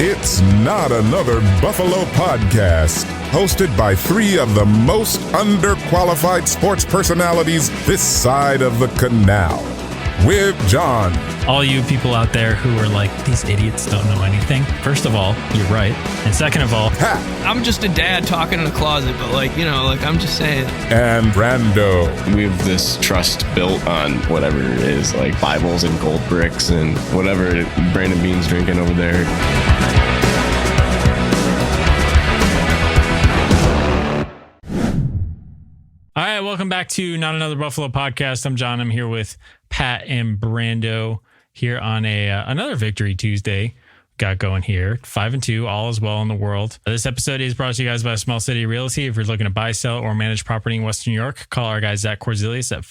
It's Not Another Buffalo Podcast, hosted by three of the most underqualified sports personalities this side of the canal. With John. All you people out there who are like, these idiots don't know anything. First of all, you're right. And second of all, I'm just a dad talking in a closet, but I'm just saying. And Brando. We have this trust built on whatever it is, like Bibles and gold bricks and whatever Brandon Bean's drinking over there. All right, welcome back to Not Another Buffalo Podcast. I'm John. I'm here with Pat and Brando here on another Victory Tuesday. Got going here, 5-2, all is well in the world. This episode is brought to you guys by Small City Realty. If you're looking to buy, sell, or manage property in Western New York, call our guy Zach Korzelius at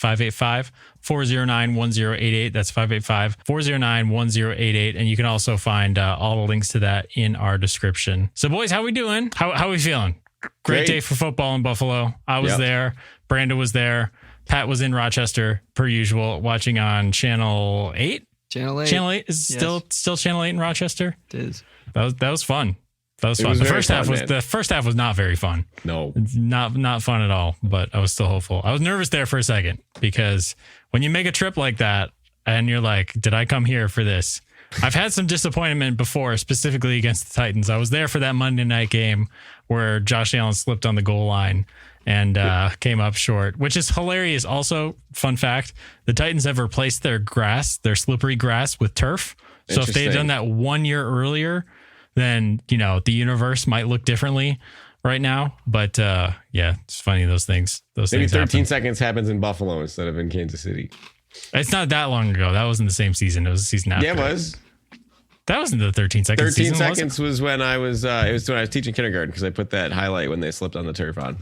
585-409-1088. That's 585-409-1088. And you can also find all the links to that in our description. So, boys, how we doing? How we feeling? Great day for football in Buffalo. I was there. Brando was there. Pat was in Rochester, per usual, watching on Channel 8. Channel 8. Channel 8 is still Channel 8 in Rochester. It is. That was fun. The first half was not very fun. No, not fun at all. But I was still hopeful. I was nervous there for a second because when you make a trip like that and you're like, did I come here for this? I've had some disappointment before, specifically against the Titans. I was there for that Monday night game where Josh Allen slipped on the goal line and came up short, which is hilarious. Also, fun fact, the Titans have replaced their slippery grass with turf. So if they had done that 1 year earlier, then, the universe might look differently right now. But it's funny, those things. Maybe 13 seconds happens in Buffalo instead of in Kansas City. It's not that long ago. That wasn't the same season. It was the season after. Yeah, it was. That wasn't the 13 seconds 13 seconds was when I was, it was when I was teaching kindergarten because I put that highlight when they slipped on the turf on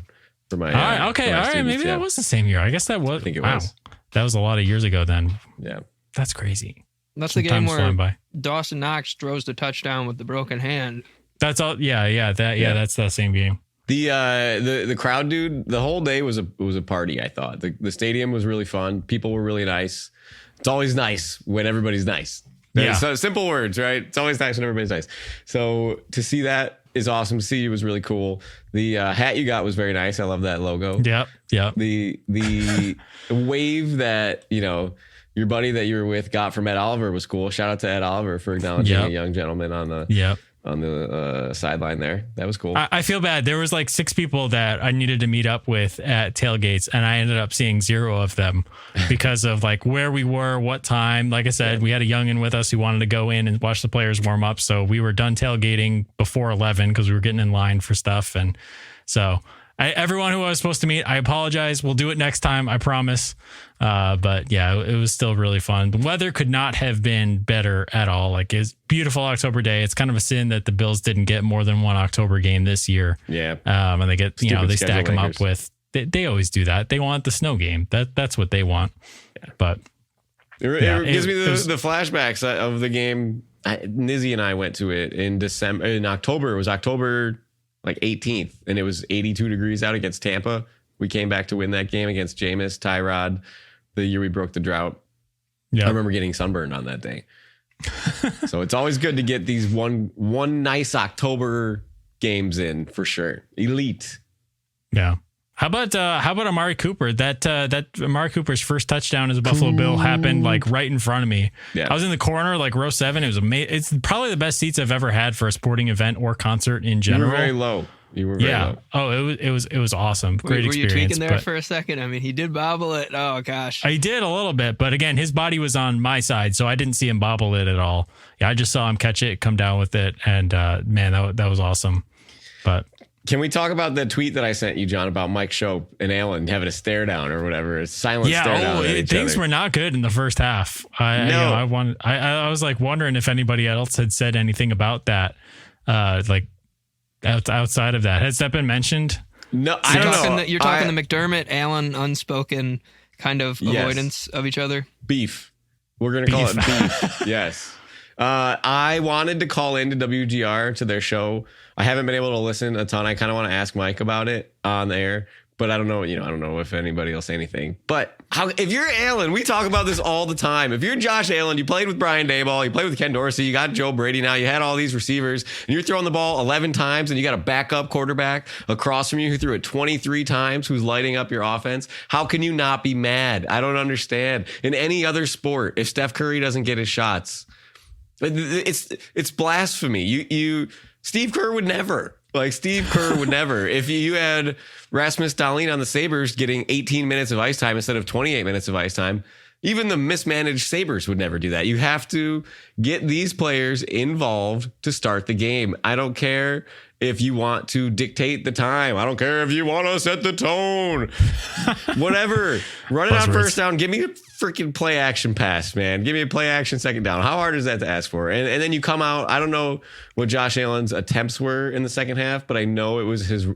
for my. All right. Maybe that was the same year. I guess that was. I think it was. That was a lot of years ago then. Yeah. That's crazy. That's the game where Dawson Knox throws the touchdown with the broken hand. That's all. Yeah. That's that same game. The crowd, dude, the whole day was a party, I thought. The stadium was really fun. People were really nice. It's always nice when everybody's nice. Yeah. So simple words, right? It's always nice when everybody's nice. So to see that is awesome. To see it was really cool. The hat you got was very nice. I love that logo. Yep. The wave that, your buddy that you were with got from Ed Oliver was cool. Shout out to Ed Oliver for acknowledging a young gentleman on the sideline there. That was cool. I feel bad. There was like 6 people that I needed to meet up with at tailgates, and I ended up seeing 0 of them because of like where we were, what time. Like I said, we had a youngin' with us who wanted to go in and watch the players warm up. So we were done tailgating before 11 because we were getting in line for stuff. And so everyone who I was supposed to meet, I apologize. We'll do it next time. I promise. But yeah, it was still really fun. The weather could not have been better at all. Like, it's beautiful October day. It's kind of a sin that the Bills didn't get more than one October game this year. Yeah. And they get, they stack them Lakers. up with, they always do that. They want the snow game. That's what they want. Yeah. But it gives me the flashbacks of the game. Nizzy and I went to it in October. It was October like 18th, and it was 82 degrees out against Tampa. We came back to win that game against Jameis, Tyrod, the year we broke the drought. Yeah, I remember getting sunburned on that day. So it's always good to get these one nice October games in for sure. Elite. Yeah. How about Amari Cooper? That Amari Cooper's first touchdown as a Buffalo Bill happened like right in front of me. Yeah. I was in the corner, like row 7. It was amazing. It's probably the best seats I've ever had for a sporting event or concert in general. You were very low. Low. Oh, it was awesome. Great experience. Were you tweaking there for a second? I mean, he did bobble it. Oh gosh. I did a little bit, but again, his body was on my side, so I didn't see him bobble it at all. Yeah, I just saw him catch it, come down with it, and man, that was awesome. But can we talk about the tweet that I sent you, John, about Mike Shope and Allen having a stare down or whatever? A silent stare down. Things were not good in the first half. I was like wondering if anybody else had said anything about that. Outside of that, has that been mentioned? No, I don't know. You're talking the McDermott, Allen unspoken kind of avoidance of each other. Beef. We're going to call it beef. Yes. I wanted to call into WGR to their show. I haven't been able to listen a ton. I kind of want to ask Mike about it on the air, But I don't know, I don't know if anybody will say anything. But if you're Allen, we talk about this all the time. If you're Josh Allen, you played with Brian Daboll, you played with Ken Dorsey, you got Joe Brady now, you had all these receivers, and you're throwing the ball 11 times, and you got a backup quarterback across from you who threw it 23 times, who's lighting up your offense. How can you not be mad? I don't understand. In any other sport, if Steph Curry doesn't get his shots, it's blasphemy. Steve Kerr would never. Steve Kerr would never. If you had Rasmus Dahlin on the Sabres getting 18 minutes of ice time instead of 28 minutes of ice time, even the mismanaged Sabres would never do that. You have to get these players involved to start the game. I don't care if you want to dictate the time. I don't care if you want to set the tone. Whatever. Run it on first down. Give me a freaking play action pass, man. Give me a play action second down. How hard is that to ask for? And then you come out. I don't know what Josh Allen's attempts were in the second half, but I know it was his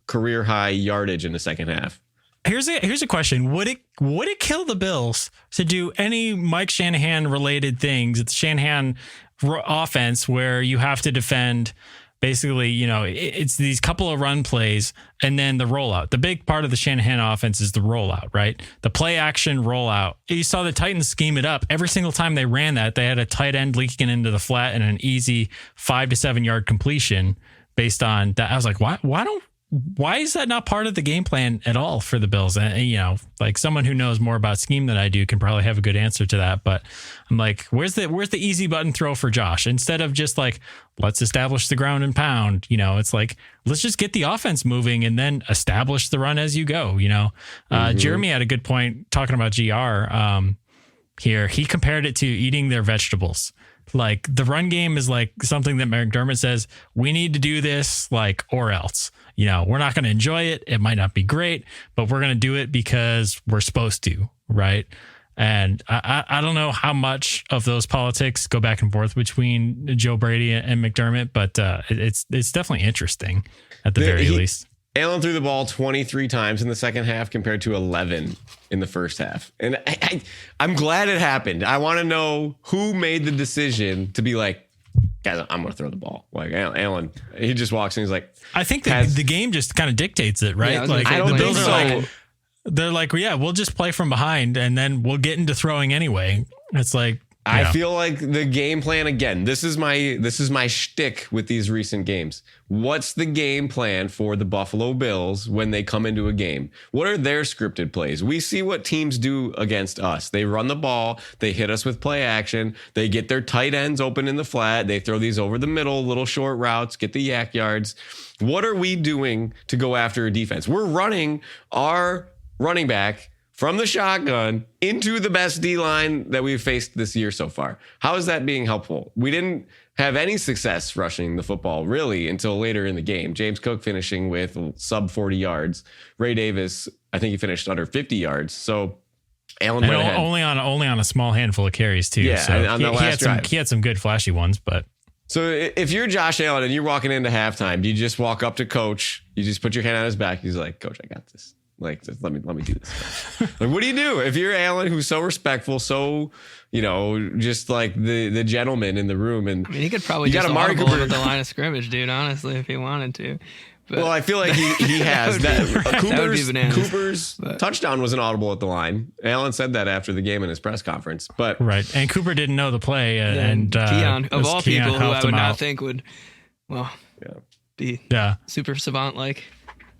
career high yardage in the second half. Here's a question. Would it kill the Bills to do any Mike Shanahan related things? It's Shanahan offense where you have to defend. Basically, it's these couple of run plays and then the rollout. The big part of the Shanahan offense is the rollout, right? The play action rollout. You saw the Titans scheme it up. Every single time they ran that, they had a tight end leaking into the flat and an easy 5 to 7 yard completion based on that. I was like, why is that not part of the game plan at all for the Bills? And someone who knows more about scheme than I do can probably have a good answer to that. But I'm like, where's the easy button throw for Josh? Instead of just let's establish the ground and pound, it's let's just get the offense moving and then establish the run as you go. Jeremy had a good point talking about GR here. He compared it to eating their vegetables. The run game is something that McDermott says, we need to do this or else. We're not going to enjoy it. It might not be great, but we're going to do it because we're supposed to, right? And I don't know how much of those politics go back and forth between Joe Brady and McDermott, but it's definitely interesting at the very least. Allen threw the ball 23 times in the second half compared to 11 in the first half. And I'm glad it happened. I want to know who made the decision to be guys, I'm going to throw the ball. Allen, he just walks in. He's like, I think the game just kind of dictates it, right? Yeah, I don't think so. They're yeah, we'll just play from behind and then we'll get into throwing anyway. It's I feel like the game plan, again, this is my shtick with these recent games. What's the game plan for the Buffalo Bills when they come into a game? What are their scripted plays? We see what teams do against us. They run the ball. They hit us with play action. They get their tight ends open in the flat. They throw these over the middle, little short routes, get the yak yards. What are we doing to go after a defense? We're running our running back from the shotgun into the best D-line that we've faced this year so far. How is that being helpful? We didn't have any success rushing the football really until later in the game. James Cook finishing with sub 40 yards. Ray Davis, I think he finished under 50 yards. So Allen went ahead. Only on a small handful of carries too. Yeah, so on the last drive. He had some good flashy ones, but. So if you're Josh Allen and you're walking into halftime, do you just walk up to coach? You just put your hand on his back. He's like, Coach, I got this. Let me do this. What do you do if you're Allen, who's so respectful, so just the gentleman in the room? And I mean, he could probably just audible him at the line of scrimmage, dude. Honestly, if he wanted to. But well, I feel like he has Cooper's touchdown was an audible at the line. Allen said that after the game in his press conference. But right, and Cooper didn't know the play, and Keon, of all people, who I would not think would, be super savant like.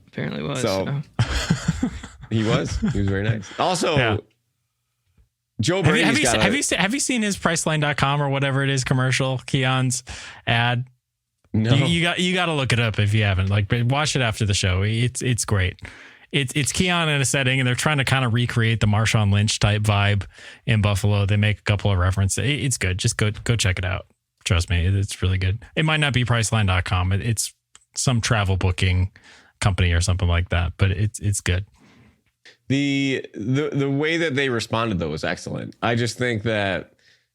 Apparently was. So. He was very nice. Also, Joe Brady. Have you seen his Priceline.com or whatever it is commercial? Keon's ad. No, you got to look it up if you haven't. Watch it after the show. It's great. It's Keon in a setting, and they're trying to kind of recreate the Marshawn Lynch type vibe in Buffalo. They make a couple of references. It's good. Just go check it out. Trust me, it's really good. It might not be Priceline.com. It's some travel booking company or something like that, but it's good. The way that they responded though was excellent. I just think that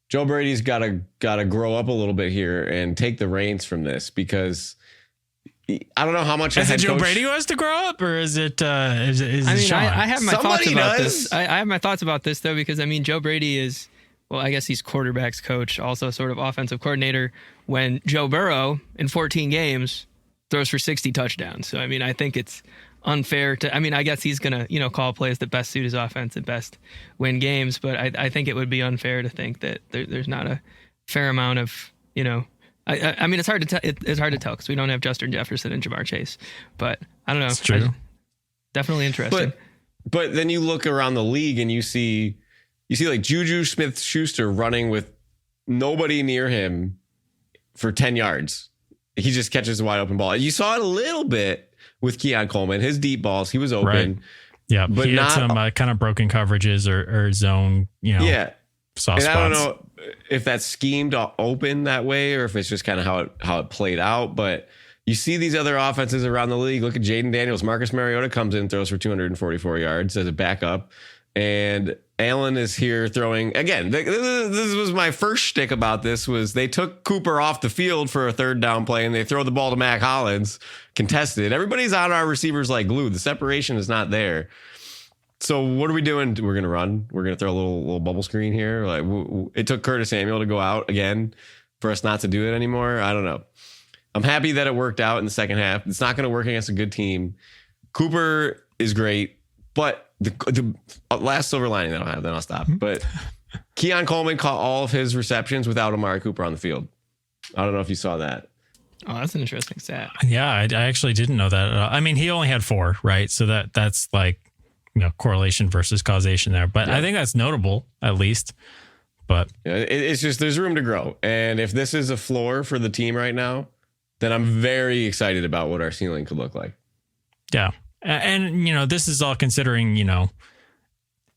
Joe Brady's got to grow up a little bit here and take the reins from this, because I don't know how much is it Joe Brady who has to grow up, or is it Sean? I have my thoughts about this. I have my thoughts about this though, because Joe Brady is, well, I guess he's quarterback's coach, also sort of offensive coordinator, when Joe Burrow in 14 games throws for 60 touchdowns. So, I think it's unfair to, I mean, I guess he's going to, call plays that best suit his offense and best win games. But I think it would be unfair to think that there's not a fair amount of, I mean, it's hard to tell. It's hard to tell because we don't have Justin Jefferson and Jamar Chase, but I don't know. It's true. Definitely interesting. But then you look around the league and you see like Juju Smith-Schuster running with nobody near him for 10 yards. He just catches a wide open ball. You saw it a little bit with Keon Coleman, his deep balls. He was open. Right. Yeah. But he had some kind of broken coverages or zone, soft spots. I don't know if that's schemed open that way or if it's just kind of how it played out. But you see these other offenses around the league. Look at Jaden Daniels. Marcus Mariota comes in and throws for 244 yards as a backup. And Allen is here throwing again. This was my first shtick about this was they took Cooper off the field for a third down play and they throw the ball to Mac Hollins contested. Everybody's on our receivers like glue. The separation is not there. So what are we doing? We're going to run. We're going to throw a little bubble screen here. Like it took Curtis Samuel to go out again for us not to do it anymore. I don't know. I'm happy that it worked out in the second half. It's not going to work against a good team. Cooper is great, but the last silver lining that I'll have, then I'll stop. But Keon Coleman caught all of his receptions without Amari Cooper on the field. I don't know if you saw that. Oh, that's an interesting stat. Yeah, I actually didn't know that. I mean, he only had 4, right? So that's like, correlation versus causation there. But yeah. I think that's notable, at least. But it's just there's room to grow. And if this is a floor for the team right now, then I'm very excited about what our ceiling could look like. Yeah. And, this is all considering,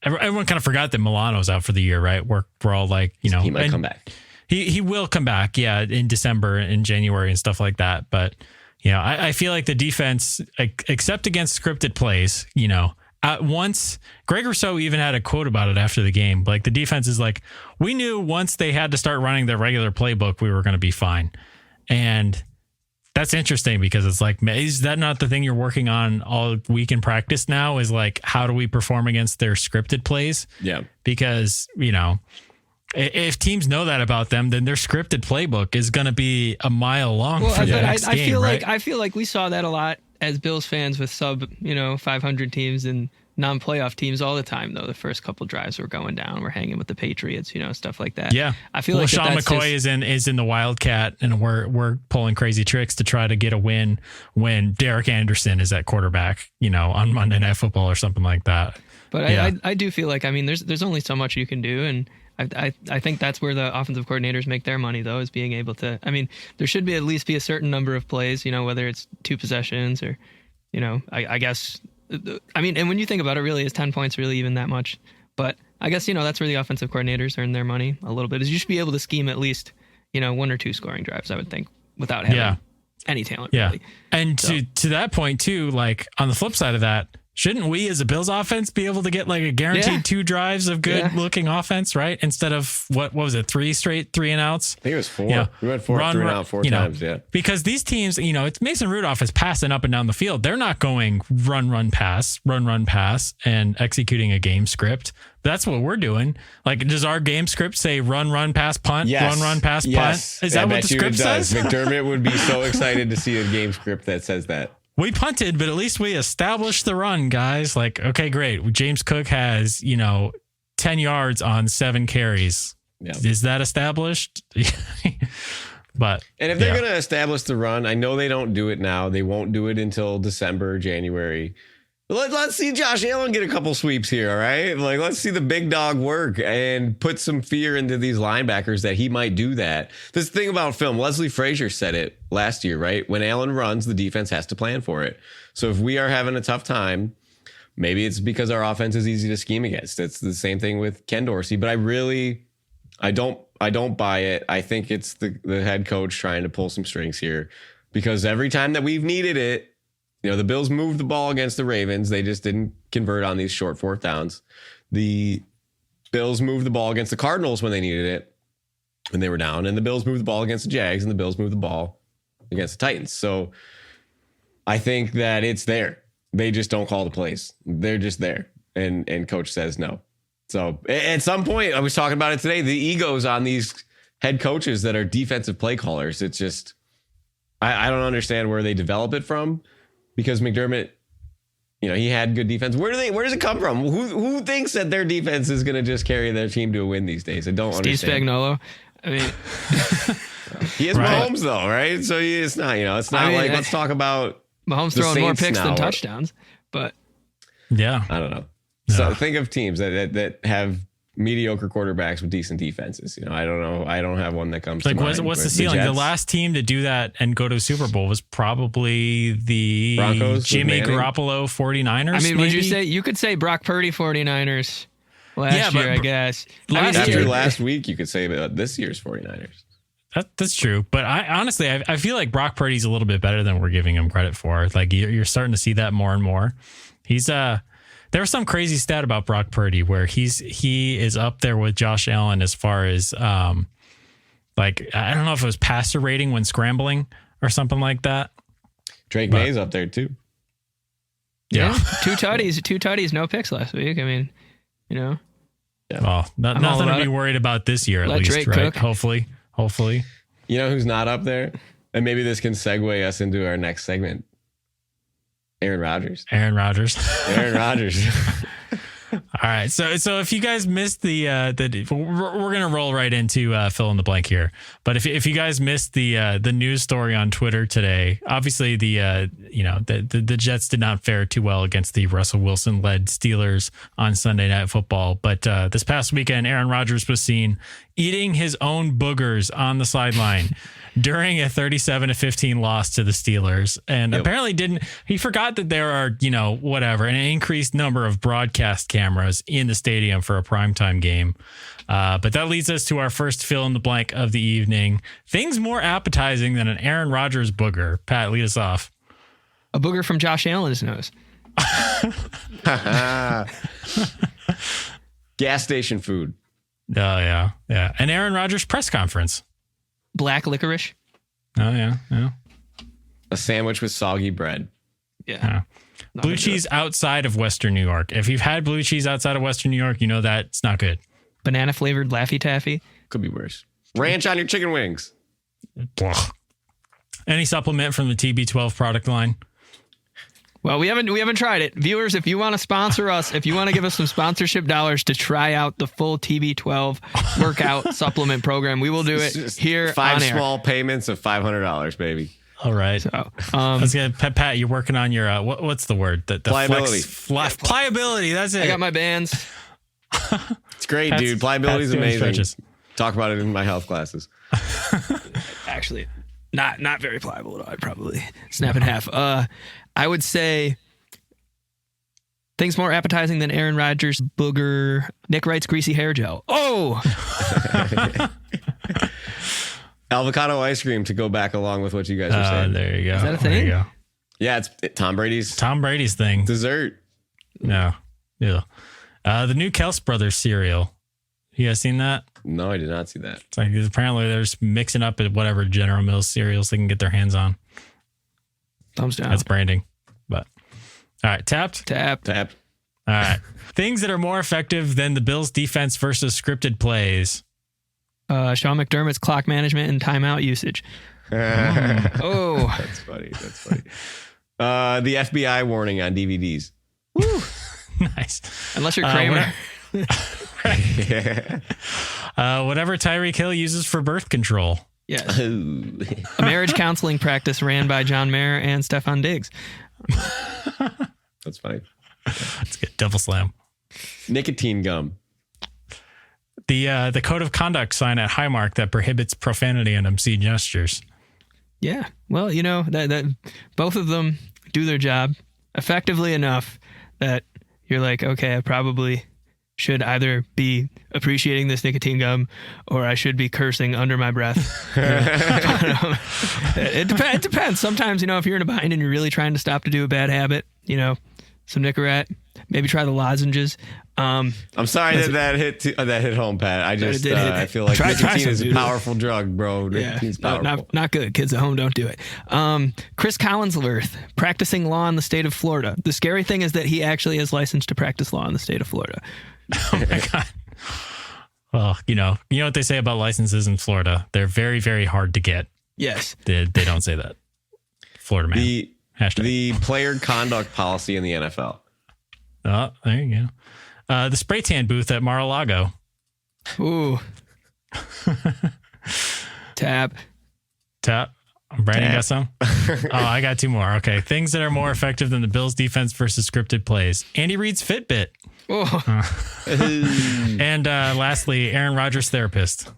everyone kind of forgot that Milano's out for the year, right? We're all like, he might come back. He will come back. Yeah. In December and January and stuff like that. But, I feel like the defense, except against scripted plays, at once, Greg Rousseau even had a quote about it after the game. Like the defense is like, we knew once they had to start running their regular playbook, we were going to be fine. And that's interesting because it's like, is that not the thing you're working on all week in practice now is like, how do we perform against their scripted plays? Yeah. Because, if teams know that about them, then their scripted playbook is going to be a mile long for the next game, right? I feel like we saw that a lot as Bills fans with sub, 500 teams and non-playoff teams all the time, though. The first couple drives were going down. We're hanging with the Patriots, stuff like that. Yeah. I feel like Sean McCoy is in the Wildcat, and we're pulling crazy tricks to try to get a win when Derek Anderson is at quarterback, on Monday Night Football or something like that. But yeah. I do feel like, there's only so much you can do, and I think that's where the offensive coordinators make their money, though, is being able to. There should be at least be a certain number of plays, whether it's 2 possessions or, I guess. And when you think about it, really, is 10 points really even that much? But I guess, that's where the offensive coordinators earn their money a little bit. Is you should be able to scheme at least, 1 or 2 scoring drives, I would think, without having any talent. Yeah. Really. And to that point, too, like on the flip side of that, shouldn't we as a Bills offense be able to get like a guaranteed 2 drives of good looking offense, right? Instead of what was it, 3 straight 3-and-outs? I think it was 4. We went 4 3-and-out 4 times, yeah. Because these teams, it's Mason Rudolph is passing up and down the field. They're not going run, pass, and executing a game script. That's what we're doing. Like, does our game script say run, pass, punt, yes. run, pass, yes. punt? Is that what the script says? McDermott would be so excited to see a game script that says that. We punted, but at least we established the run, guys. Like, okay, great. James Cook has, 10 yards on 7 carries. Yeah. Is that established? But and if they're going to establish the run, I know they don't do it now. They won't do it until December, January. Let's see Josh Allen get a couple sweeps here, all right? Like, let's see the big dog work and put some fear into these linebackers that he might do that. This thing about film, Leslie Frazier said it last year, right? When Allen runs, the defense has to plan for it. So if we are having a tough time, maybe it's because our offense is easy to scheme against. It's the same thing with Ken Dorsey, but I don't buy it. I think it's the head coach trying to pull some strings here because every time that we've needed it, the Bills moved the ball against the Ravens. They just didn't convert on these short 4th downs. The Bills moved the ball against the Cardinals when they needed it, when they were down. And the Bills moved the ball against the Jags, and the Bills moved the ball against the Titans. So I think that it's there. They just don't call the plays. They're just there. And coach says no. So at some point, I was talking about it today, the egos on these head coaches that are defensive play callers. It's just, I don't understand where they develop it from. Because McDermott he had good defense. Where does it come from? Who thinks that their defense is going to just carry their team to a win these days? I don't understand. Steve Spagnuolo. I mean, he has Mahomes though, right? So it's not, it's not let's talk about Mahomes throwing more picks than touchdowns, but yeah, I don't know. So think of teams that have mediocre quarterbacks with decent defenses. I don't know. I don't have one that comes to mind. What's the ceiling? The last team to do that and go to a Super Bowl was probably the Broncos, Jimmy Garoppolo 49ers. I mean, you could say Brock Purdy 49ers last year, I guess. After last week, you could say about this year's 49ers. That's true. But I feel like Brock Purdy's a little bit better than we're giving him credit for. Like you're starting to see that more and more. There was some crazy stat about Brock Purdy where he is up there with Josh Allen as far as I don't know if it was passer rating when scrambling or something like that. Drake May's up there too. Yeah. Two tutties, no picks last week. I mean, Yeah. Well, nothing to be worried about this year at least, Drake right? Cook. Hopefully. You know who's not up there? And maybe this can segue us into our next segment. Aaron Rodgers. All right. So if you guys missed the we're going to roll right into fill in the blank here. But if you guys missed the news story on Twitter today, obviously the Jets did not fare too well against the Russell Wilson led Steelers on Sunday Night Football. But this past weekend, Aaron Rodgers was seen eating his own boogers on the sideline during a 37-15 loss to the Steelers. And apparently he forgot that there are, an increased number of broadcast cameras in the stadium for a primetime game. But that leads us to our first fill in the blank of the evening. Things more appetizing than an Aaron Rodgers booger. Pat, lead us off. A booger from Josh Allen's nose. Gas station food. Oh, yeah. Yeah. An Aaron Rodgers press conference. Black licorice. Oh, yeah. Yeah. A sandwich with soggy bread. Yeah. Blue cheese outside of Western New York. If you've had blue cheese outside of Western New York, you know that it's not good. Banana flavored Laffy Taffy. Could be worse. Ranch on your chicken wings. Any supplement from the TB12 product line? Well, we haven't tried it. Viewers, if you want to sponsor us, if you want to give us some sponsorship dollars to try out the full TB12 workout supplement program, we will do it here 5 on air. small payments of $500, baby. All right. So, Pat, you're working on your what's the word? The pliability. Pliability. That's it. I got my bands. It's great, dude. Pliability is amazing. Talk about it in my health classes. Actually, not very pliable. I'd probably snap in half. I would say things more appetizing than Aaron Rodgers booger. Nick Wright's greasy hair gel. Oh. Avocado ice cream to go back along with what you guys were saying. There you go. Is that a thing? Yeah, it's Tom Brady's thing. Dessert. No. Yeah. The new Kels Brothers cereal. You guys seen that? No, I did not see that. It's like apparently they're just mixing up at whatever General Mills cereals they can get their hands on. Thumbs down. That's branding. But all right, tapped. Tap. All right. Things that are more effective than the Bills' defense versus scripted plays. Sean McDermott's clock management and timeout usage. Oh, that's funny. The FBI warning on DVDs. Woo. Nice. Unless you're Kramer. Whatever Tyreek Hill uses for birth control. Yes. A marriage counseling practice ran by John Mayer and Stefan Diggs. That's funny. That's good. Double slam. Nicotine gum. The code of conduct sign at Highmark that prohibits profanity and obscene gestures. Yeah. Well, that both of them do their job effectively enough that you're like, okay, I probably should either be appreciating this nicotine gum or I should be cursing under my breath. It depends. Sometimes, if you're in a bind and you're really trying to stop to do a bad habit, some Nicorette, maybe try the lozenges. I'm sorry that hit home, Pat. I feel like nicotine is a powerful drug, bro. Nicotine's powerful. Not good. Kids at home, don't do it. Chris Collinsworth, practicing law in the state of Florida. The scary thing is that he actually is licensed to practice law in the state of Florida. Oh my God. Well, you know what they say about licenses in Florida. They're very, very hard to get. Yes. They don't say that. Florida man. Hashtag. The player conduct policy in the NFL. Oh, there you go. The spray tan booth at Mar-a-Lago. Ooh. Tap. Brandon got some? I got two more. Okay. Things that are more effective than the Bills defense versus scripted plays. Andy Reid's Fitbit. Oh. And lastly, Aaron Rodgers' therapist.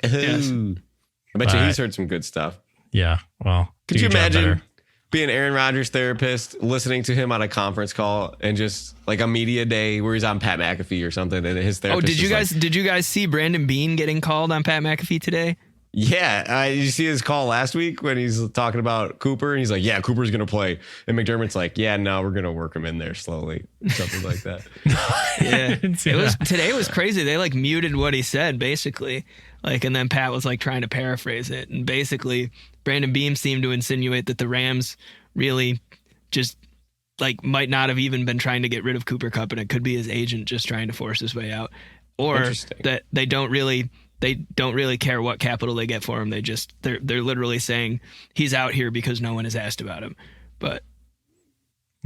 Yes. I bet you he's heard some good stuff. Yeah. Well, could you imagine being Aaron Rodgers' therapist, listening to him on a conference call and just like a media day where he's on Pat McAfee or something, and his therapist? Oh, did you guys see Brandon Beane getting called on Pat McAfee today? Yeah, did you see his call last week when he's talking about Cooper and he's like, "Yeah, Cooper's gonna play," and McDermott's like, "Yeah, no, we're gonna work him in there slowly," something like that. Yeah, today was crazy. They like muted what he said basically, like, and then Pat was like trying to paraphrase it, and basically Brandon Beane seemed to insinuate that the Rams really just like might not have even been trying to get rid of Cooper Kupp, and it could be his agent just trying to force his way out, or that they don't really care what capital they get for him. They're literally saying he's out here because no one has asked about him. But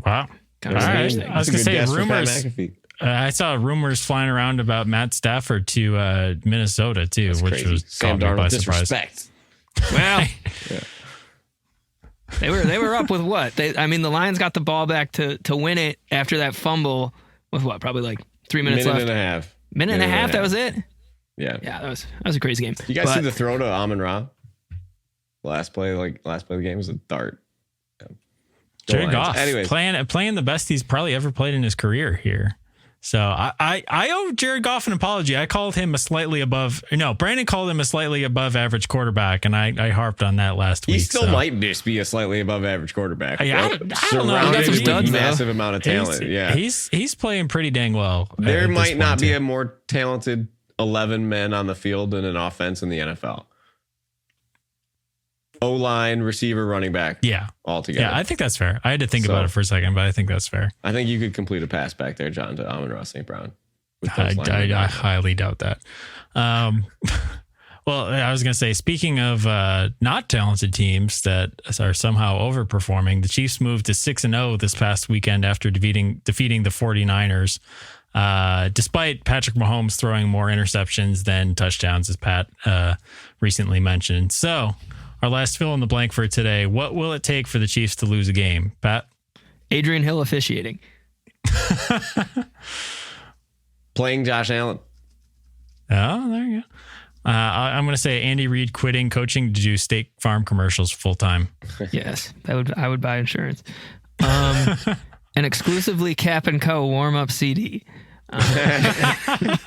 wow, kind of interesting. I was gonna say rumors. I saw rumors flying around about Matt Stafford to Minnesota too, which was Sam caught me by Darnold surprise. disrespect. Well, they were up with what? The Lions got the ball back to win it after that fumble with what? Probably like 3 minutes left. Minute and a half. Minute and a half. That was it. Yeah, that was a crazy game. You guys see the throw to Amon-Ra? Last play of the game was a dart. Yeah. Jared Goff, anyways, playing the best he's probably ever played in his career here. So I owe Jared Goff an apology. I called him Brandon called him a slightly above average quarterback, and I harped on that last week. He still might just be a slightly above average quarterback. I don't know. Surrounded with a massive amount of talent. He's playing pretty dang well. There might not be a more talented 11 men on the field in an offense in the NFL. O-line, receiver, running back. Yeah. All together. Yeah, I think that's fair. I had to think about it for a second, but I think that's fair. I think you could complete a pass back there, John, to Amon-Ra St. Brown. I highly doubt that. Well, I was going to say, speaking of not talented teams that are somehow overperforming, the Chiefs moved to 6-0 this past weekend after defeating the 49ers. Despite Patrick Mahomes throwing more interceptions than touchdowns, as Pat recently mentioned. So, our last fill in the blank for today. What will it take for the Chiefs to lose a game, Pat? Adrian Hill officiating. Playing Josh Allen. Oh, there you go. I'm going to say Andy Reid quitting coaching to do State Farm commercials full time. Yes, I would buy insurance. An exclusively Cap & Co. warm-up CD. Pat,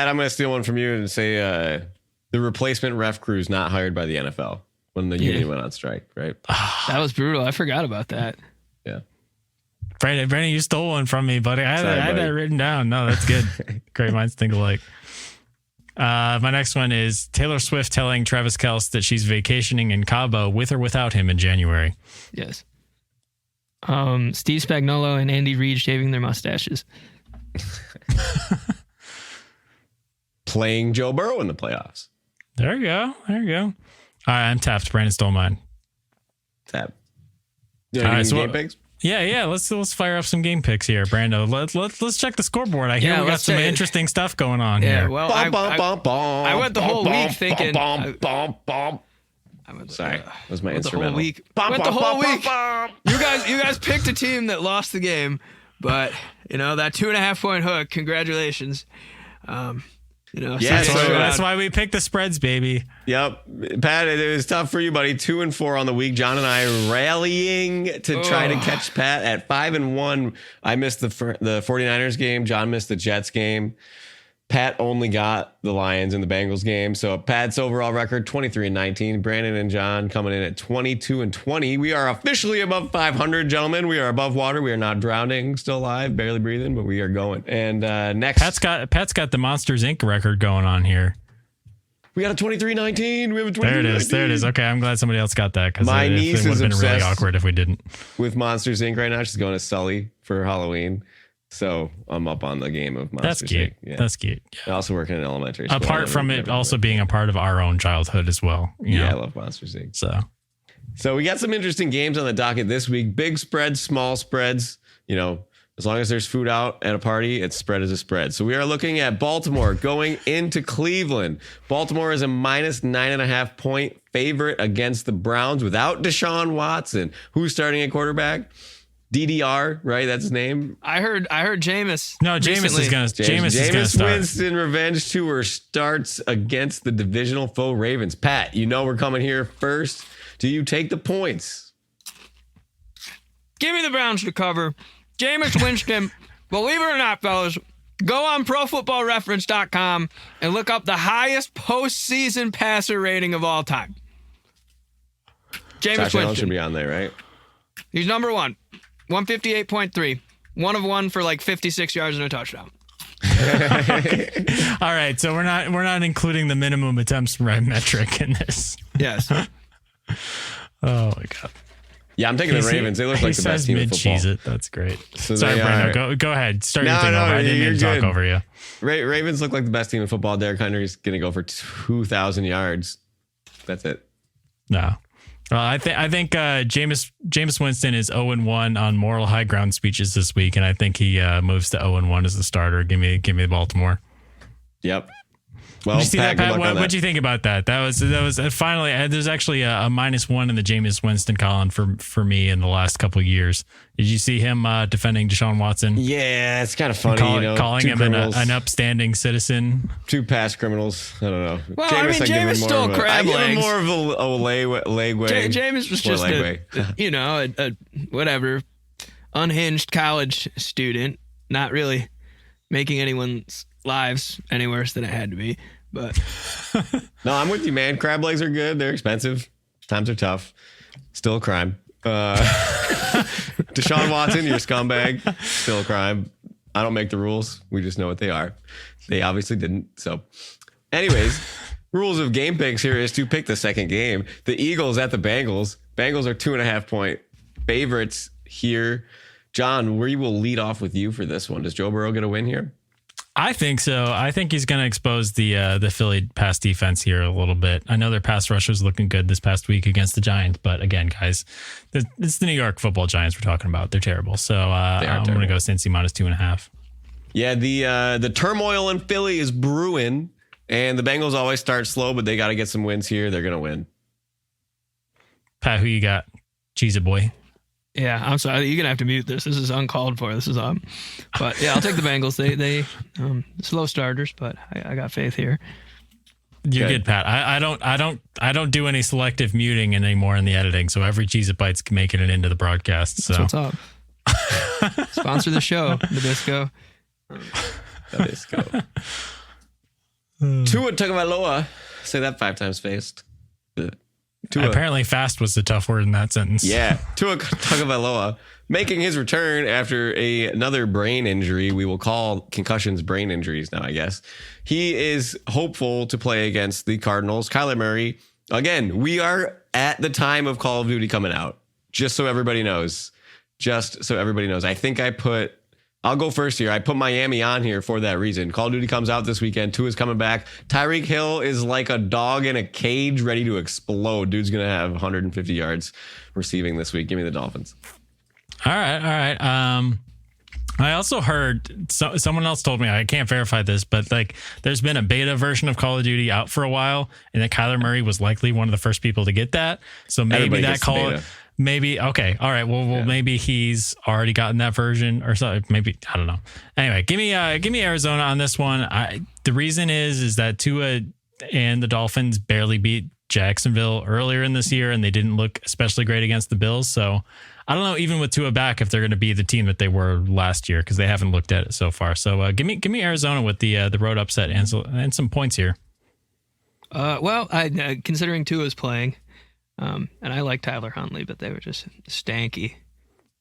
I'm going to steal one from you and say the replacement ref crew's not hired by the NFL when the union went on strike, right? That was brutal. I forgot about that. Yeah. Brandon, you stole one from me, buddy. I had that written down. No, that's good. Great minds think alike. My next one is Taylor Swift telling Travis Kelce that she's vacationing in Cabo with or without him in January. Yes. Steve Spagnuolo and Andy Reid shaving their mustaches. Playing Joe Burrow in the playoffs. There you go. All right, I'm tapped. Brandon stole mine. Tap. All right, so game picks? Yeah. Let's fire up some game picks here, Brando. Let's check the scoreboard. I hear we got some interesting stuff going on here. Well, I went the whole week thinking. Sorry, that was my instrumental. Went the whole week. You guys picked a team that lost the game, but that 2.5 point hook. Congratulations. That's why we picked the spreads, baby. Yep. Pat, it was tough for you, buddy. 2-4 on the week. John and I rallying to try to catch Pat at 5-1. I missed the 49ers game. John missed the Jets game. Pat only got the Lions and the Bengals game. So Pat's overall record, 23-19. Brandon and John coming in at 22-20. We are officially above 500, gentlemen. We are above water. We are not drowning, still alive, barely breathing, but we are going. And next, Pat's got the Monsters Inc. record going on here. We got a 23-19. We have a 23-19. There it is. Okay, I'm glad somebody else got that because my niece it would is have been really obsessed awkward if we didn't. With Monsters Inc. right now. She's going to Sully for Halloween. So I'm up on the game of Monsters. That's cute. Inc. Yeah. That's cute. Yeah. I also work in an elementary school. Apart from it also being a part of our own childhood as well. I love Monsters Inc. So So we got some interesting games on the docket this week. Big spreads, small spreads. As long as there's food out at a party, it's spread as a spread. So we are looking at Baltimore going into Cleveland. Baltimore is a minus 9.5 point favorite against the Browns without Deshaun Watson. Who's starting at quarterback? DDR, right? That's his name. I heard Jameis. No, Jameis is going to Jameis Winston revenge tour starts against the divisional foe Ravens. Pat, we're coming here first. Do you take the points? Give me the Browns to cover. Jameis Winston, believe it or not, fellas, go on ProFootballReference.com and look up the highest postseason passer rating of all time. Jameis Winston should be on there, right? He's number one, 158.3. 1 of 1 for like 56 yards and a touchdown. All right, so we're not including the minimum attempts metric in this. Yes. Oh my God. Yeah, I'm taking the Ravens. They look like the best team in football. It. That's great. So sorry, Brando. Go ahead. Start your thing over. I didn't mean to talk over you. Ravens look like the best team in football. Derrick Henry's going to go for 2,000 yards. That's it. No. Well, I think Jameis Winston is 0-1 on moral high ground speeches this week, and I think he moves to 0-1 as the starter. Give me Baltimore. Yep. Well, did you see that, Pat? What do you think about that? That was finally. There's actually a -1 in the Jameis Winston column for me in the last couple of years. Did you see him defending Deshaun Watson? Yeah, it's kind of funny. Calling him an upstanding citizen. 2 past criminals. I don't know. Well, Jameis stole crab legs. I give him more of a leg way. Jameis was just a whatever, unhinged college student, not really making anyone's lives any worse than it had to be. But no, I'm with you, man. Crab legs are good. They're expensive. Times are tough. Still a crime. Deshaun Watson, you're a scumbag. Still a crime. I don't make the rules. We just know what they are. They obviously didn't. So anyways, rules of game picks here is to pick the second game. The Eagles at the Bengals. Bengals are 2.5 point favorites here. John, we will lead off with you for this one. Does Joe Burrow get a win here? I think so. I think he's going to expose the Philly pass defense here a little bit. I know their pass rush was looking good this past week against the Giants, but again, guys, it's the New York Football Giants we're talking about. They're terrible. So I'm going to go Cincy -2.5. Yeah, the turmoil in Philly is brewing, and the Bengals always start slow, but they got to get some wins here. They're going to win. Pat, who you got? Cheese-It boy. Yeah, I'm sorry. You're gonna have to mute this. This is uncalled for. This is but yeah, I'll take the Bengals. They slow starters, but I got faith here. You're good, Pat. I don't do any selective muting anymore in the editing, so every Cheez-It Bites can make it into the broadcast. So that's what's up. Sponsor the show, Nabisco. Nabisco. Tua Tagovailoa. Say that 5 times fast. Apparently fast was the tough word in that sentence. Yeah. Tua Tagovailoa making his return after another brain injury. We will call concussions brain injuries now, I guess. He is hopeful to play against the Cardinals. Kyler Murray. Again, we are at the time of Call of Duty coming out. Just so everybody knows. I'll go first here. I put Miami on here for that reason. Call of Duty comes out this weekend. Tua's coming back. Tyreek Hill is like a dog in a cage ready to explode. Dude's going to have 150 yards receiving this week. Give me the Dolphins. All right. I also heard someone else told me, I can't verify this, but like there's been a beta version of Call of Duty out for a while, and that Kyler Murray was likely one of the first people to get that. So maybe that call... Maybe. Okay. All right. Well, maybe he's already gotten that version or something. Maybe. I don't know. Anyway, give me Arizona on this one. The reason is that Tua and the Dolphins barely beat Jacksonville earlier in this year, and they didn't look especially great against the Bills. So I don't know, even with Tua back, if they're going to be the team that they were last year, because they haven't looked at it so far. So give me Arizona with the road upset and some points here. Considering Tua's playing. And I like Tyler Huntley, but they were just stanky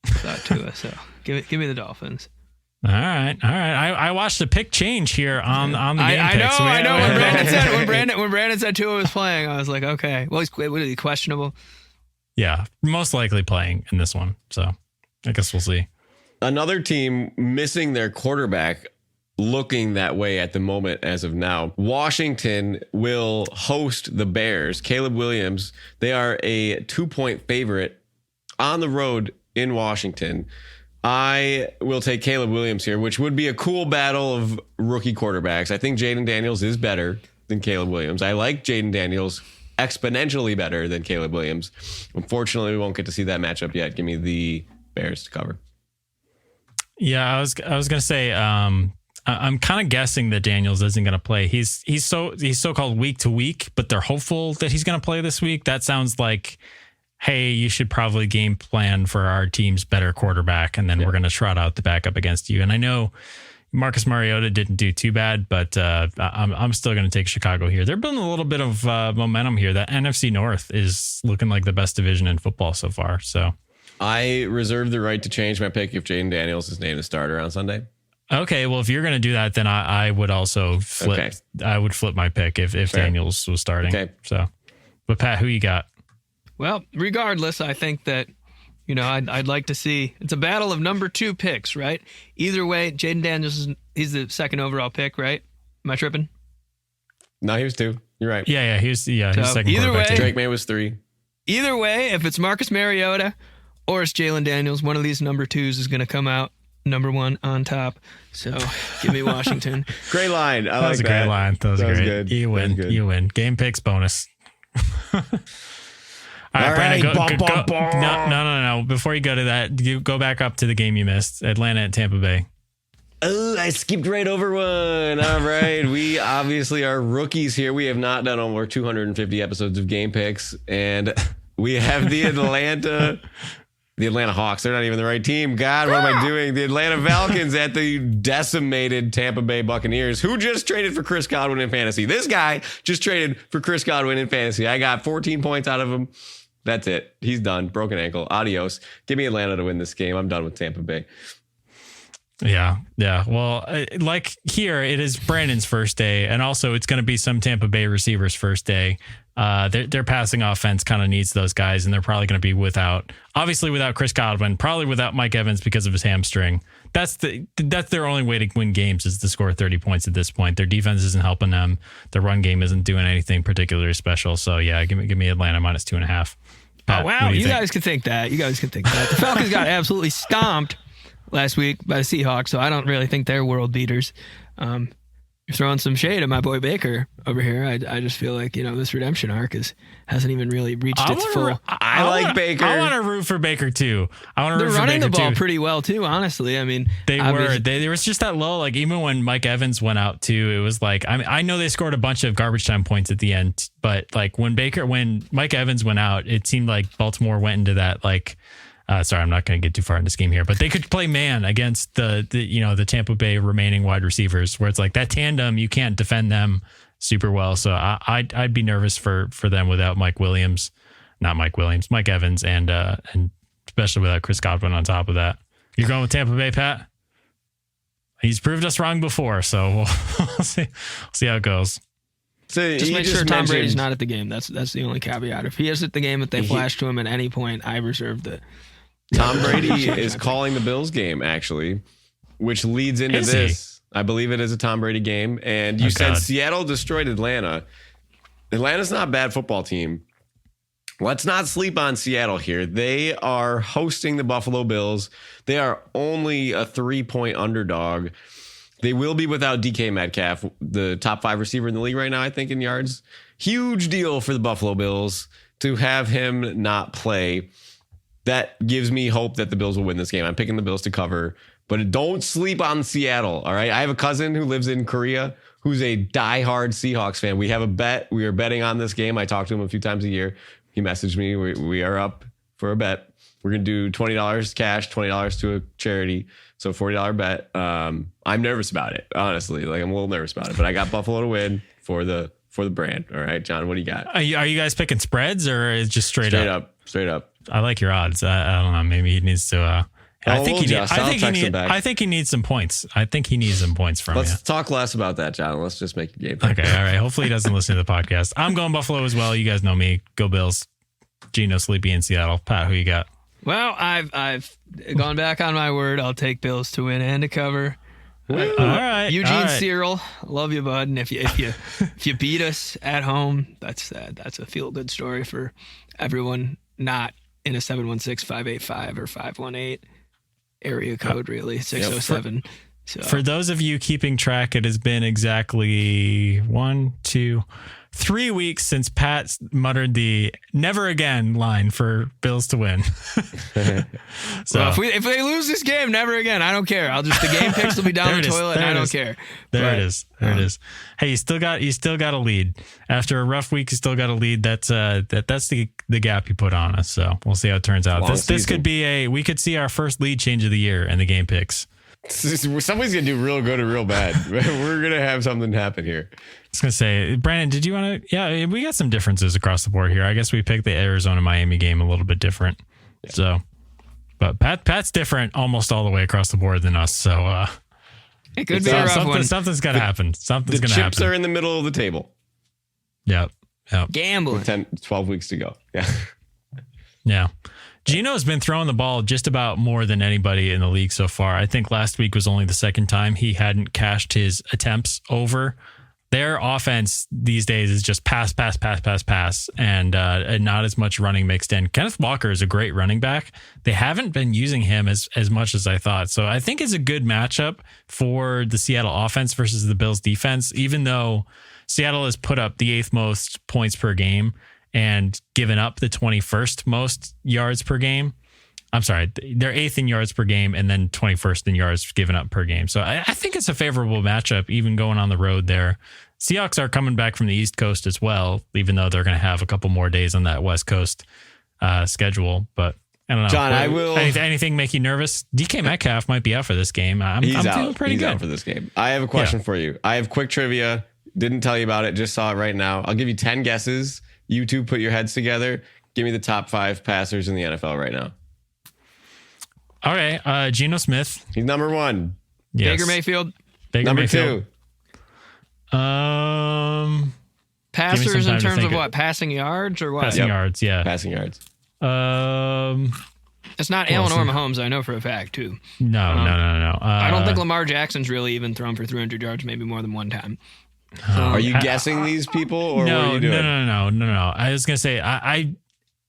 without Tua. So give me the Dolphins. All right. I watched the pick change here on the game picks. I know. When Brandon said Tua was playing, I was like, okay. Well, what is he, questionable? Yeah, most likely playing in this one. So I guess we'll see. Another team missing their quarterback looking that way at the moment as of now. Washington will host the Bears. Caleb Williams, they are a 2-point favorite on the road in Washington. I will take Caleb Williams here, which would be a cool battle of rookie quarterbacks. I think Jaden Daniels is better than Caleb Williams. I like Jaden Daniels exponentially better than Caleb Williams. Unfortunately, we won't get to see that matchup yet. Give me the Bears to cover. Yeah, I was gonna say I'm kind of guessing that Daniels isn't gonna play. He's so-called week to week, but they're hopeful that he's gonna play this week. That sounds like, hey, you should probably game plan for our team's better quarterback, and then we're gonna trot out the backup against you. And I know Marcus Mariota didn't do too bad, but I'm still going to take Chicago here. They're building a little bit of momentum here. That NFC North is looking like the best division in football so far. So I reserve the right to change my pick if Jaden Daniels is named a starter on Sunday. Okay, well, if you're going to do that, then I would also flip. Okay. I would flip my pick if Daniels was starting. Okay. So, but Pat, who you got? Well, regardless, I think that, you know, I'd like to see, it's a battle of number 2 picks, right? Either way, Jaden Daniels he's the second overall pick, right? Am I tripping? No, he was 2. You're right. Yeah, he's second. Either way, Drake May was 3. Either way, if it's Marcus Mariota or it's Jalen Daniels, one of these number 2s is going to come out number 1 on top. So give me Washington. Great line. That was a great line. That was great. Good. You win. You win. Game picks bonus. All right, Brandon, go. No. Before you go to that, you go back up to the game you missed, Atlanta at Tampa Bay. Oh, I skipped right over one. All right. We obviously are rookies here. We have not done over 250 episodes of game picks, and we have the Atlanta Hawks. They're not even the right team. God, what am I doing? The Atlanta Falcons at the decimated Tampa Bay Buccaneers, who just traded for Chris Godwin in fantasy. This guy just traded for Chris Godwin in fantasy. I got 14 points out of him. That's it. He's done. Broken ankle. Adios. Give me Atlanta to win this game. I'm done with Tampa Bay. Yeah. Well, like here, it is Brandon's first day, and also it's going to be some Tampa Bay receivers' first day. Their passing offense kind of needs those guys, and they're probably going to be without Chris Godwin, probably without Mike Evans because of his hamstring. That's their only way to win games is to score 30 points at this point. Their defense isn't helping them. Their run game isn't doing anything particularly special. So yeah, give me Atlanta minus 2.5. Pat, wow, you guys can think that. The Falcons got absolutely stomped last week by the Seahawks, so I don't really think they're world beaters. You're throwing some shade at my boy Baker over here. I just feel like, this redemption arc hasn't even really reached its full. I like Baker. I want to root for Baker too. They're running the ball pretty well too, honestly. I mean, there was just that lull. Like even when Mike Evans went out too, it was like, I know they scored a bunch of garbage time points at the end, but like when Mike Evans went out, it seemed like Baltimore went into that like. Sorry, I'm not going to get too far in this game here, but they could play man against the Tampa Bay remaining wide receivers, where it's like that tandem, you can't defend them super well. So I'd be nervous for them without Mike Evans, and especially without Chris Godwin on top of that. You're going with Tampa Bay, Pat? He's proved us wrong before, so we'll see how it goes. So just make sure Tom Brady's not at the game. That's the only caveat. If he is at the game, if they flash to him at any point, I reserve the. Tom Brady is calling the Bills game, actually, which leads into this. I believe it is a Tom Brady game. And you said Seattle destroyed Atlanta. Atlanta's not a bad football team. Let's not sleep on Seattle here. They are hosting the Buffalo Bills. They are only a 3-point underdog. They will be without DK Metcalf, the top 5 receiver in the league right now, I think, in yards. Huge deal for the Buffalo Bills to have him not play. That gives me hope that the Bills will win this game. I'm picking the Bills to cover, but don't sleep on Seattle, all right? I have a cousin who lives in Korea who's a diehard Seahawks fan. We have a bet. We are betting on this game. I talk to him a few times a year. He messaged me. We are up for a bet. We're going to do $20 cash, $20 to a charity. So $40 bet. I'm nervous about it, honestly. Like I'm a little nervous about it, but I got Buffalo to win for the brand. All right, John, what do you got? Are you guys picking spreads or is just straight up? Straight up. I like your odds. I don't know. Maybe he needs to. I think he needs some points. I think he needs some points from you. Let's talk less about that, John. Let's just make a game. Okay, all right. Hopefully he doesn't listen to the podcast. I'm going Buffalo as well. You guys know me. Go Bills. Geno sleepy in Seattle. Pat, who you got? Well, I've gone back on my word. I'll take Bills to win and to cover. All right. Eugene Cyril, love you, bud. And if you beat us at home, that's a feel good story for everyone not in a 716-585 or 518 area code, really 607. So for those of you keeping track, it has been exactly 3 weeks since Pat muttered the "never again" line for Bills to win. So well, if they lose this game, never again. I don't care. the game picks will be down the toilet, and I don't care. It is. Hey, you still got a lead after a rough week. You still got a lead. That's the gap you put on us. So we'll see how it turns out. This could be we could see our first lead change of the year in the game picks. Somebody's gonna do real good or real bad. We're gonna have something happen here. I was gonna say, Brandon, did you want to? Yeah, we got some differences across the board here. I guess we picked the Arizona-Miami game a little bit different. Yeah. So, but Pat's different almost all the way across the board than us. So it could be a rough one. Something's gonna happen. Something's gonna happen. The chips are in the middle of the table. Yep. Gambling. 12 weeks to go. Yeah. Yeah. Gino's been throwing the ball just about more than anybody in the league so far. I think last week was only the second time he hadn't cashed his attempts over. Their offense these days is just pass, and not as much running mixed in. Kenneth Walker is a great running back. They haven't been using him as much as I thought. So I think it's a good matchup for the Seattle offense versus the Bills defense, even though Seattle has put up the 8th most points per game and given up the 21st most yards per game. I'm sorry, they're 8th in yards per game and then 21st in yards given up per game. So I think it's a favorable matchup, even going on the road there. Seahawks are coming back from the East Coast as well, even though they're going to have a couple more days on that West Coast schedule. But I don't know. John, I will. Anything make you nervous? DK Metcalf might be out for this game. I'm feeling pretty good. He's out for this game. I have a question for you. I have quick trivia. Didn't tell you about it. Just saw it right now. I'll give you 10 guesses. You two put your heads together. Give me the top 5 passers in the NFL right now. Okay. Geno Smith. He's number 1. Yes. Baker Mayfield. Number 2. Passers in terms of what? Passing yards or what? Passing yards, yeah. Passing yards. It's not Allen or Mahomes, I know for a fact, too. No. I don't think Lamar Jackson's really even thrown for 300 yards maybe more than one time. Are you guessing these people, or what are you doing? No. I was gonna say I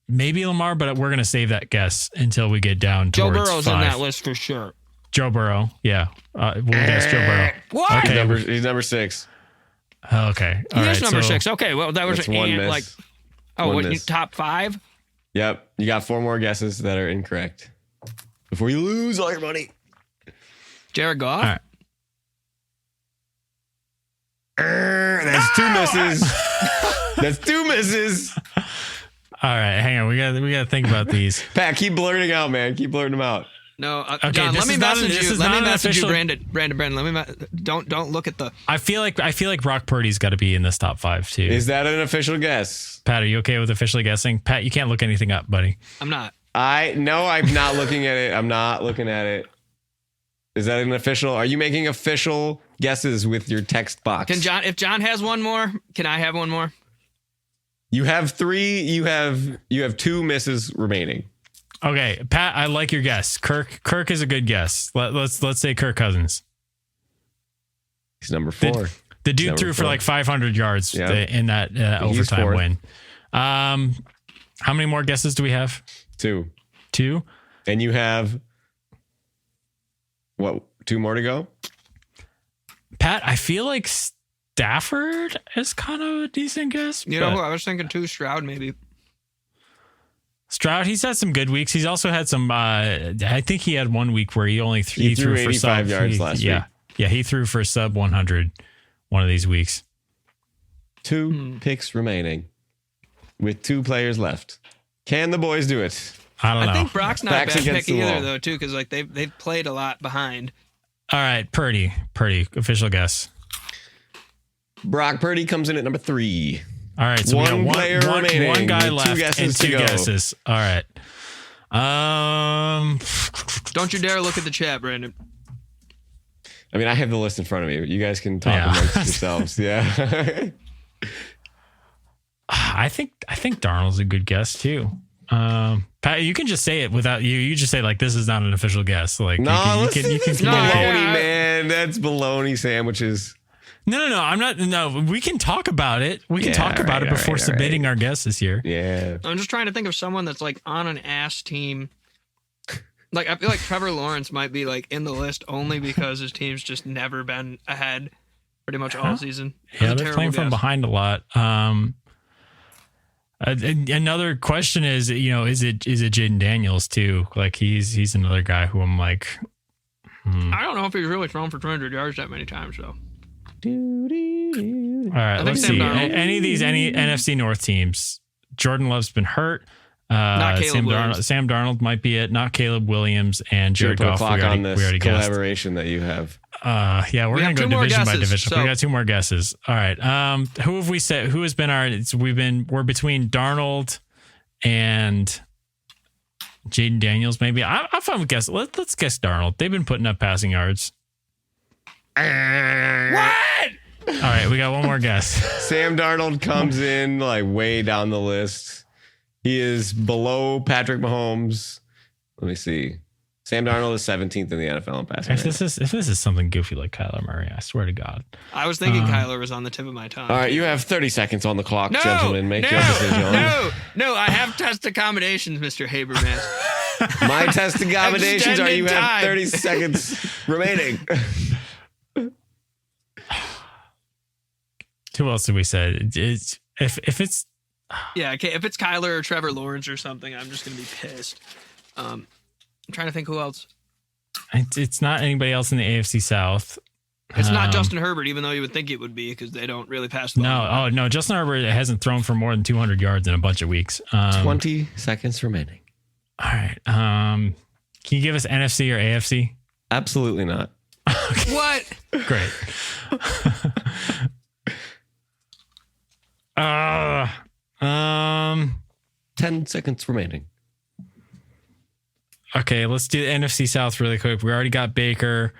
maybe Lamar, but we're gonna save that guess until we get down towards Joe Burrow's 5. in that list for sure. Joe Burrow, yeah. We'll guess Joe Burrow. What? Okay. He's number 6. Okay. He is number 6. Okay, well that was one miss. like top 5. Yep, you got 4 more guesses that are incorrect before you lose all your money. Jared Goff. All right. That's 2 misses. That's 2 misses. All right, hang on. We got to think about these. Pat, keep blurting out, man. Keep blurting them out. No, okay, John, let me message you. Let me message you, official... Brandon. Don't look at the. I feel like Brock Purdy's got to be in this top 5 too. Is that an official guess? Pat, are you okay with officially guessing? Pat, you can't look anything up, buddy. I'm not. I'm not looking at it. I'm not looking at it. Is that an official? Are you making official guesses with your text box? If John has one more, can I have one more? You have 3. You have 2 misses remaining. Okay, Pat, I like your guess. Kirk is a good guess. Let's say Kirk Cousins. He's number 4. The dude threw for like 500 yards in that overtime win. How many more guesses do we have? 2. And you have what? 2 more to go? Pat, I feel like Stafford is kind of a decent guess. You know who I was thinking too? Stroud, maybe. Stroud, he's had some good weeks. He's also had some. I think he had 1 week where he only he threw for 85 yards last week. Yeah, he threw for sub 100 one of these weeks. 2 picks remaining with 2 players left. Can the boys do it? I don't know. I think Brock's not Backs a bad pick either, wall. though, too, because like they've played a lot behind. All right, Purdy, official guess. Brock Purdy comes in at number 3. All right, so one we got player remaining. One guy with 2 left guesses and 2 to go. guesses. All right. Don't you dare look at the chat, Brandon. I mean, I have the list in front of me. You guys can talk amongst yourselves. Yeah. I think Darnold's a good guess too. Pat, you can just say it without you. You just say like this is not an official guess. Like no, you can baloney, man. and that's bologna sandwiches. No. I'm not. No, we can talk about it. We can talk about it before submitting our guesses here. Yeah. I'm just trying to think of someone that's like on an ass team. Like I feel like Trevor Lawrence might be like in the list only because his team's just never been ahead pretty much all season. Yeah, they're playing from behind a lot. Another question is, is it Jaden Daniels too? Like he's another guy who I'm like, I don't know if he's really thrown for 200 yards that many times though. All right, let's see. Any NFC North teams? Jordan Love's been hurt. Not Caleb Sam Darnold might be it. Not Caleb Williams and Jared Goff. We already collaboration guessed. That you have. Yeah, we're gonna go division by division. So. We got 2 more guesses. All right. Who have we said? Who has been our? We're between Darnold and Jaden Daniels. Maybe I'm fine with guess. Let's guess Darnold. They've been putting up passing yards. What? All right, we got one more guess. Sam Darnold comes in like way down the list. He is below Patrick Mahomes. Let me see. Sam Darnold is 17th in the NFL in passing. If this is something goofy like Kyler Murray, I swear to God. I was thinking Kyler was on the tip of my tongue. All right, you have 30 seconds on the clock, gentlemen. Make your decision. No, I have test accommodations, Mr. Habermas. My test accommodations are you have 30 seconds remaining. Who else did we say? If it's okay, if it's Kyler or Trevor Lawrence or something, I'm just gonna be pissed. I'm trying to think who else. It's not anybody else in the AFC South. It's not Justin Herbert, even though you would think it would be because they don't really pass the ball. No, Justin Herbert hasn't thrown for more than 200 yards in a bunch of weeks. 20 seconds remaining. All right. Can you give us NFC or AFC? Absolutely not. Okay. What? Great. 10 seconds remaining. Okay, let's do the NFC South really quick. We already got Baker.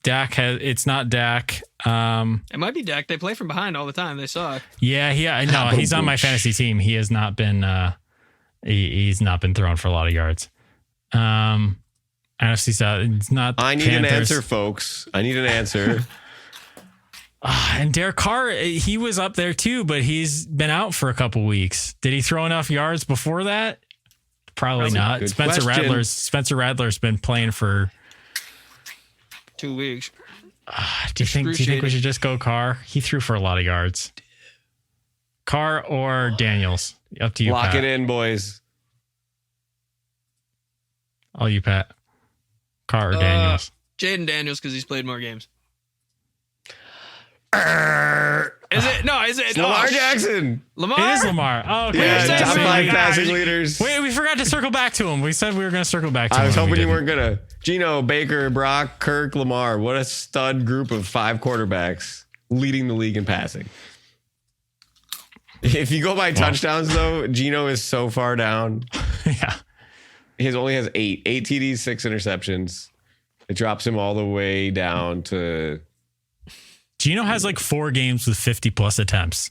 It's not Dak. It might be Dak. They play from behind all the time. They suck. Yeah. No, he's on my fantasy team. He has not been. He's not been thrown for a lot of yards. NFC South. It's not. I need an answer, folks. I need an answer. And Derek Carr, he was up there too, but he's been out for a couple weeks. Did he throw enough yards before that? Probably not. Spencer Rattler's been playing for 2 weeks. Do you think we should just go Carr? He threw for a lot of yards. Carr or Daniels? Up to you, Lock Pat. it in, boys. All you, Pat. Carr or Daniels? Jaden Daniels because he's played more games. Is it? No, is it? Lamar Jackson. Lamar? It is Lamar. Oh, okay. Top 5 passing leaders. Wait, we forgot to circle back to him. We said we were going to circle back to him. I was hoping you weren't going to. Gino, Baker, Brock, Kirk, Lamar. What a stud group of 5 quarterbacks leading the league in passing. If you go by touchdowns, though, Gino is so far down. Yeah. He only has 8 TDs, 6 interceptions. It drops him all the way down to... Gino has like 4 games with 50 plus attempts.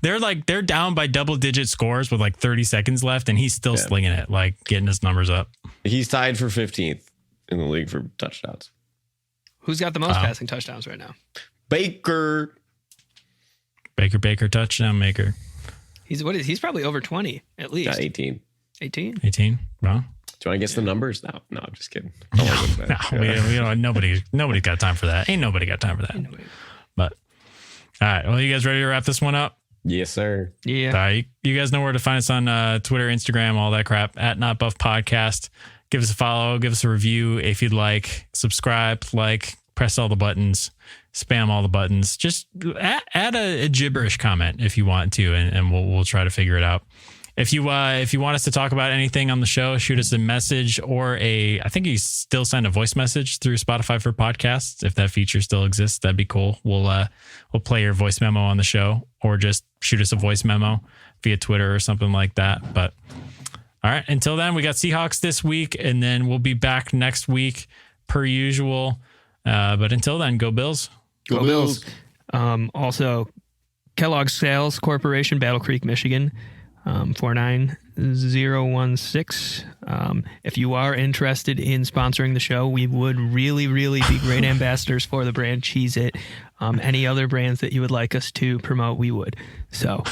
They're down by double digit scores with like 30 seconds left, and he's still slinging it, like getting his numbers up. He's tied for 15th in the league for touchdowns. Who's got the most passing touchdowns right now? Baker touchdown maker. He's probably over 20 at least. 18. 18. Wow. Do you want to guess the numbers? No, I'm just kidding. We don't. Nobody's got time for that. Ain't nobody got time for that. But all right. Well, you guys ready to wrap this one up? Yes, sir. Yeah. You guys know where to find us on Twitter, Instagram, all that crap at Not Buff Podcast. Give us a follow. Give us a review if you'd like. Subscribe, press all the buttons, spam all the buttons. Just add a gibberish comment if you want to, and we'll try to figure it out. If you want us to talk about anything on the show, shoot us a message or I think you still send a voice message through Spotify for podcasts. If that feature still exists, that'd be cool. We'll play your voice memo on the show, or just shoot us a voice memo via Twitter or something like that. But all right, until then, we got Seahawks this week, and then we'll be back next week per usual. But until then, go Bills. Go Bills. Also, Kellogg Sales Corporation, Battle Creek, Michigan. 49 016. If you are interested in sponsoring the show, we would really, really be great ambassadors for the brand Cheez-It. Any other brands that you would like us to promote, we would. So...